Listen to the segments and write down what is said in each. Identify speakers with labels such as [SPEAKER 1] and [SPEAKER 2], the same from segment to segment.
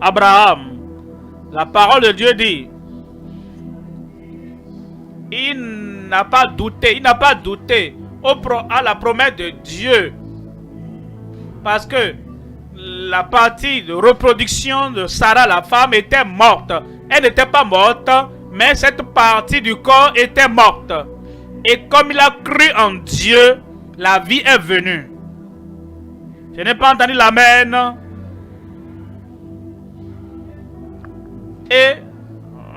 [SPEAKER 1] Abraham, la parole de Dieu dit, il n'a pas douté à la promesse de Dieu. Parce que la partie de reproduction de Sarah, la femme, était morte. Elle n'était pas morte, mais cette partie du corps était morte. Et comme il a cru en Dieu, la vie est venue. Je n'ai pas entendu l'amen. Et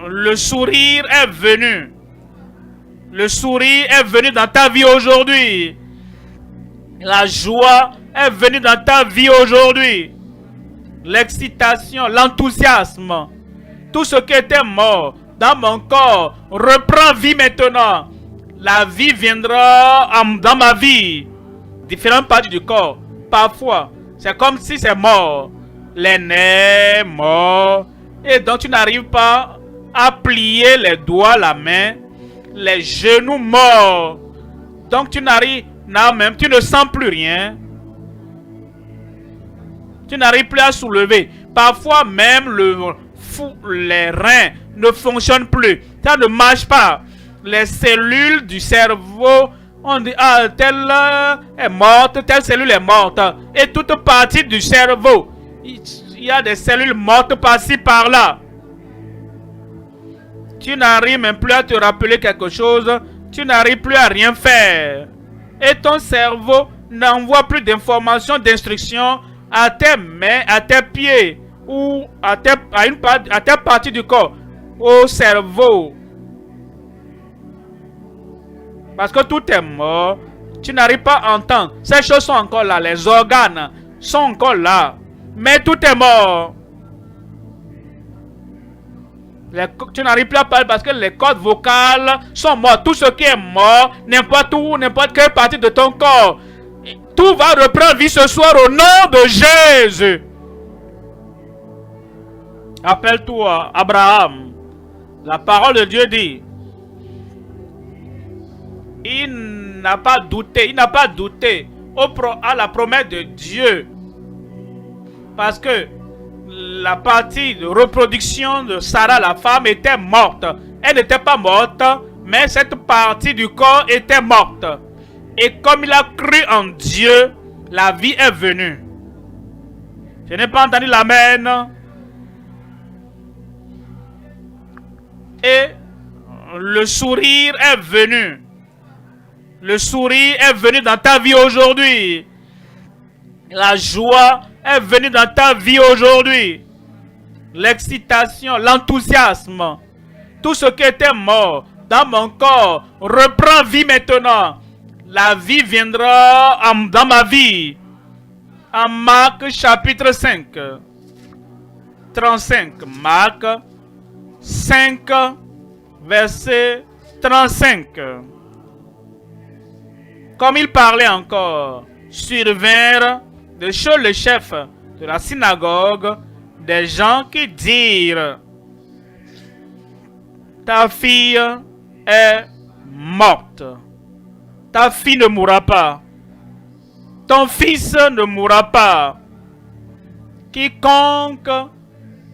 [SPEAKER 1] le sourire est venu. Le sourire est venu dans ta vie aujourd'hui. La joie est venue dans ta vie aujourd'hui. L'excitation, l'enthousiasme, tout ce qui était mort dans mon corps reprend vie maintenant. La vie viendra dans ma vie. Différentes parties du corps. Parfois, c'est comme si c'est mort. Les nerfs morts. Et donc tu n'arrives pas à plier les doigts, la main. Les genoux morts. Donc tu n'arrives même, tu ne sens plus rien. Tu n'arrives plus à soulever. Parfois même les reins ne fonctionnent plus. Ça ne marche pas. Les cellules du cerveau, on dit, ah, telle est morte, telle cellule est morte. Et toute partie du cerveau, il y a des cellules mortes par-ci, par-là. Tu n'arrives même plus à te rappeler quelque chose. Tu n'arrives plus à rien faire. Et ton cerveau n'envoie plus d'informations, d'instructions à tes mains, à tes pieds ou à tes parties du corps, au cerveau. Parce que tout est mort. Tu n'arrives pas à entendre. Ces choses sont encore là. Les organes sont encore là. Mais tout est mort. Tu n'arrives plus à parler parce que les cordes vocales sont mortes. Tout ce qui est mort, n'importe où, n'importe quelle partie de ton corps, tout va reprendre vie ce soir au nom de Jésus. Appelle-toi Abraham. La parole de Dieu dit, il n'a pas douté à la promesse de Dieu. Parce que la partie de reproduction de Sarah, la femme, était morte. Elle n'était pas morte, mais cette partie du corps était morte. Et comme il a cru en Dieu, la vie est venue. Je n'ai pas entendu l'amen. Et le sourire est venu. Le sourire est venu dans ta vie aujourd'hui. La joie est venue dans ta vie aujourd'hui. L'excitation, l'enthousiasme, tout ce qui était mort dans mon corps reprend vie maintenant. La vie viendra dans ma vie. En Marc chapitre 5, 35. Marc 5, verset 35. Comme il parlait encore, survinrent de chez le chef de la synagogue des gens qui dirent, ta fille est morte. Ta fille ne mourra pas. Ton fils ne mourra pas. Quiconque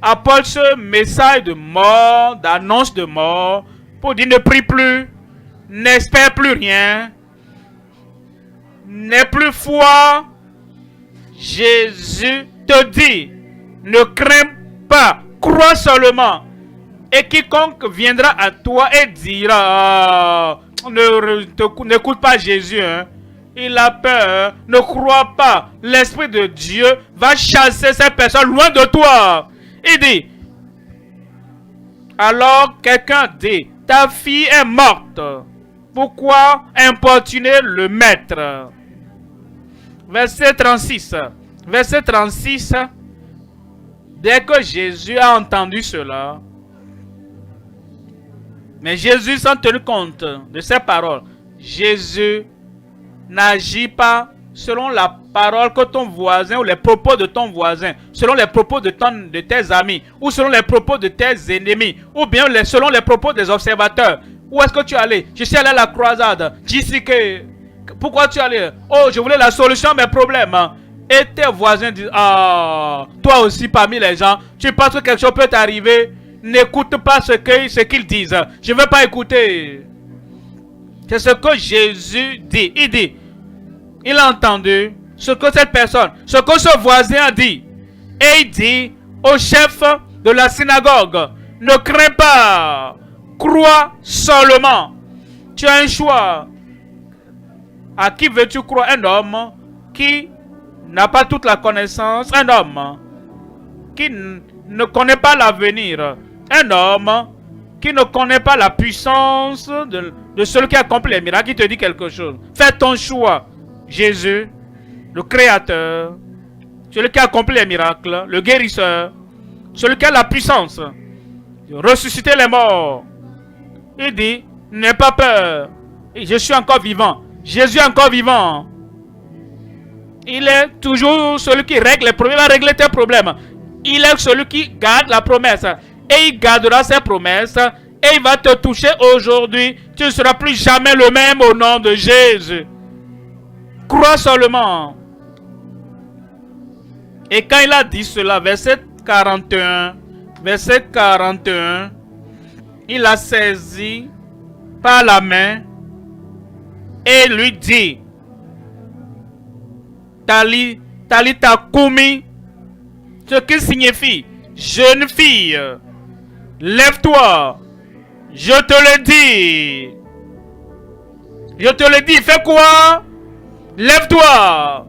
[SPEAKER 1] apporte ce message de mort, d'annonce de mort, pour dire ne prie plus, n'espère plus rien, n'aie plus foi, Jésus te dit, ne crains pas, crois seulement. Et quiconque viendra à toi et dira, n'écoute pas Jésus, hein. Il a peur, ne crois pas. L'Esprit de Dieu va chasser cette personne loin de toi. Il dit, alors quelqu'un dit, ta fille est morte. Pourquoi importuner le maître? Verset 36. Verset 36. Dès que Jésus a entendu cela, mais Jésus s'en tenu compte de ces paroles. Jésus n'agit pas selon la parole que ton voisin ou les propos de ton voisin, selon les propos de tes amis, ou selon les propos de tes ennemis, ou bien selon les propos des observateurs. Où est-ce que tu es allé? Je suis allé à la croisade. Pourquoi tu es allé? Oh, je voulais la solution à mes problèmes. Et tes voisins disent, ah, toi aussi parmi les gens, tu penses que quelque chose peut t'arriver, n'écoute pas ce qu'ils disent. Je ne veux pas écouter. C'est ce que Jésus dit. Il dit, il a entendu ce que cette personne, ce que ce voisin a dit. Et il dit au chef de la synagogue, ne crains pas, crois seulement. Tu as un choix. À qui veux-tu croire? Un homme qui n'a pas toute la connaissance, un homme qui ne connaît pas l'avenir, un homme qui ne connaît pas la puissance de celui qui accomplit les miracles, qui te dit quelque chose. Fais ton choix. Jésus, le Créateur, celui qui accomplit les miracles, le guérisseur, celui qui a la puissance de ressusciter les morts. Il dit, n'aie pas peur. Et je suis encore vivant. Jésus est encore vivant. Il est toujours celui qui règle les problèmes. Il va régler tes problèmes. Il est celui qui garde la promesse. Et il gardera ses promesses. Et il va te toucher aujourd'hui. Tu ne seras plus jamais le même au nom de Jésus. Crois seulement. Et quand il a dit cela, verset 41, il a saisi par la main et lui dit, Talita Kumi, ce qui signifie, jeune fille, lève-toi, je te le dis. Je te le dis, fais quoi? Lève-toi.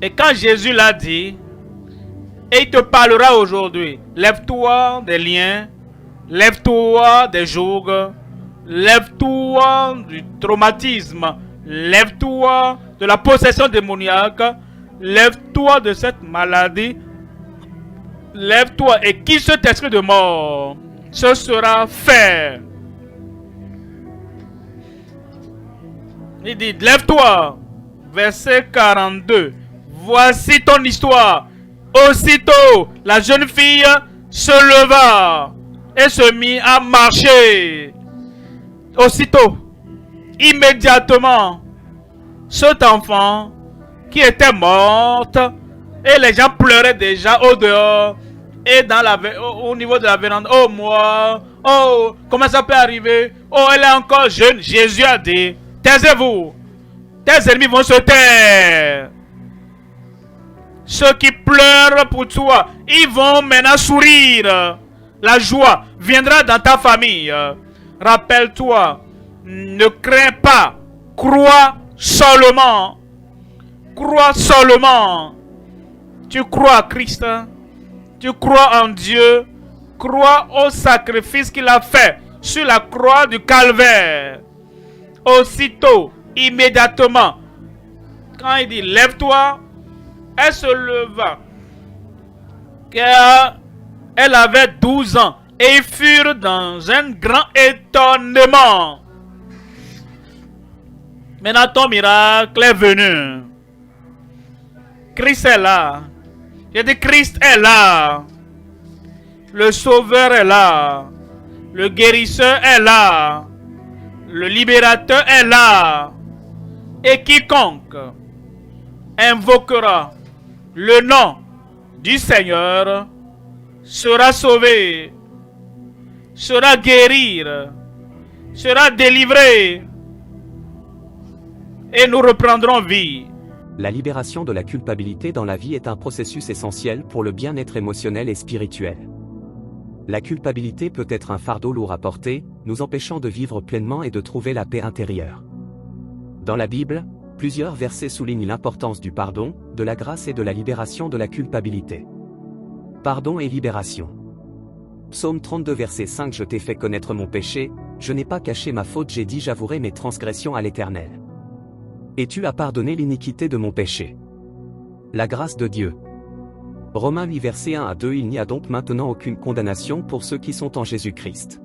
[SPEAKER 1] Et quand Jésus l'a dit, et il te parlera aujourd'hui, lève-toi des liens, lève-toi des jougs, lève-toi du traumatisme, lève-toi de la possession démoniaque, lève-toi de cette maladie, lève-toi et quitte cet esprit de mort, ce sera fait. Il dit, lève-toi, verset 42, voici ton histoire. Aussitôt, la jeune fille se leva et se mit à marcher. Aussitôt, immédiatement, cet enfant qui était morte, et les gens pleuraient déjà au dehors et au niveau de la véranda. Oh moi, oh comment ça peut arriver? Oh elle est encore jeune. Jésus a dit, taisez-vous, tes ennemis vont se taire. Ceux qui pleurent pour toi, ils vont maintenant sourire. La joie viendra dans ta famille. Rappelle-toi, ne crains pas, crois seulement. Crois seulement. Tu crois à Christ, tu crois en Dieu, crois au sacrifice qu'il a fait sur la croix du calvaire. Aussitôt, immédiatement, quand il dit lève-toi, elle se leva, car elle avait 12 ans, et ils furent dans un grand étonnement. Maintenant ton miracle est venu. Christ est là. J'ai dit Christ est là. Le Sauveur est là. Le guérisseur est là. Le libérateur est là. Et quiconque invoquera le nom du Seigneur sera sauvé, sera guéri, sera délivré. Et nous reprendrons vie.
[SPEAKER 2] La libération de la culpabilité dans la vie est un processus essentiel pour le bien-être émotionnel et spirituel. La culpabilité peut être un fardeau lourd à porter, nous empêchant de vivre pleinement et de trouver la paix intérieure. Dans la Bible, plusieurs versets soulignent l'importance du pardon, de la grâce et de la libération de la culpabilité. Pardon et libération. Psaume 32 verset 5. Je t'ai fait connaître mon péché, je n'ai pas caché ma faute, j'ai dit j'avouerai mes transgressions à l'Éternel. Et tu as pardonné l'iniquité de mon péché. La grâce de Dieu. Romains 8 verset 1 à 2. Il n'y a donc maintenant aucune condamnation pour ceux qui sont en Jésus-Christ.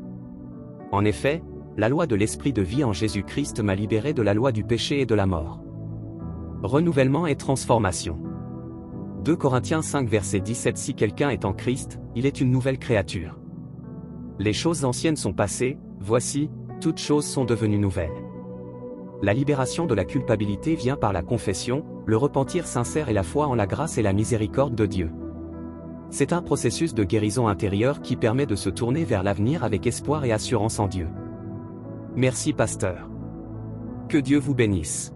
[SPEAKER 2] En effet, la loi de l'Esprit de vie en Jésus-Christ m'a libéré de la loi du péché et de la mort. Renouvellement et transformation. 2 Corinthiens 5 verset 17. Si quelqu'un est en Christ, il est une nouvelle créature. Les choses anciennes sont passées, voici, toutes choses sont devenues nouvelles. La libération de la culpabilité vient par la confession, le repentir sincère et la foi en la grâce et la miséricorde de Dieu. C'est un processus de guérison intérieure qui permet de se tourner vers l'avenir avec espoir et assurance en Dieu. Merci pasteur. Que Dieu vous bénisse.